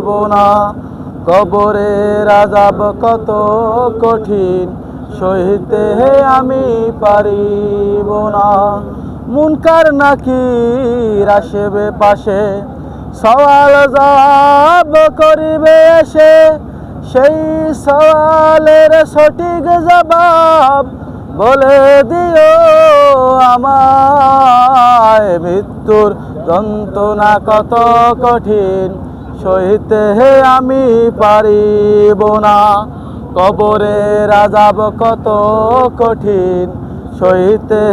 পারিব না। কবরের আযাব কত কঠিন, সইতে আমি পারিব না। মুনকার নাকির আসবে পাশে, সওয়াল জবাব করিবে এসে। সেই সওয়ালের সঠিক জবাব বলে দিও আমায়। মৃত্যুর যন্ত্রণা কত কঠিন, সইতে আমি পারিব না। কবরের আযাব কত কঠিন, সইতে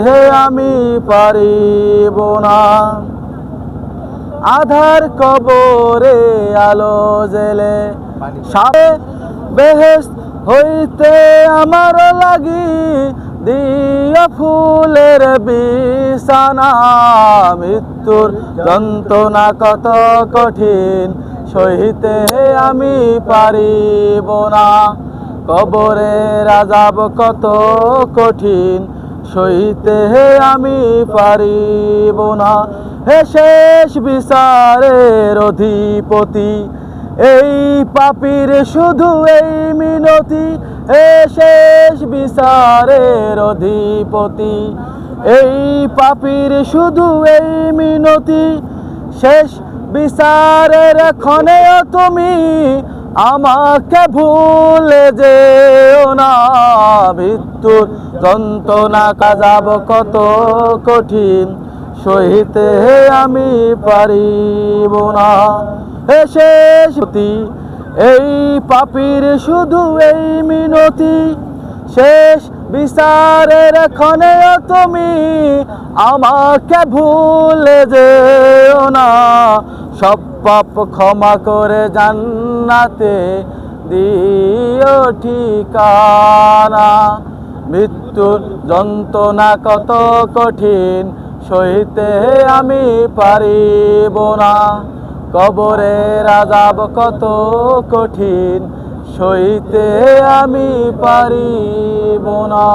আমি পারিব না। আধার কবরে আলো জেলে, সাথে বেহেশত হইতে আমার লাগি দিয়া ফুলের বিছানা। মৃত্যুর যন্ত্রণা কত কঠিন, সইতে আমি পারিব না। কবরের আযাব কত কঠিন, সইতে আমি পারিব না। হে শেষ বিচারের অধিপতি, এই পাপীর শুধু এই মিনতি। হে শেষ বিচারের অধিপতি, এই পাপীর শুধু এই মিনতি। শেষ বিচারের ক্ষণেও তুমি আমাকে ভুলে যেও না। মৃত্যুর যন্ত্রণা আযাব কত কঠিন, সইতে আমি পারিব না। হে শেষ এই পাপীর শুধু এই মিনতি। শেষ বিচারের ক্ষণেও তুমি আমাকে ভুলে যেও না। সব পাপ ক্ষমা করে জান্নাতে দিও ঠিকানা। মৃত্যুর যন্ত্রণা কত কঠিন, সইতে আমি পারিব না। কবরের আযাব কত কঠিন, সইতে আমি পারিব না।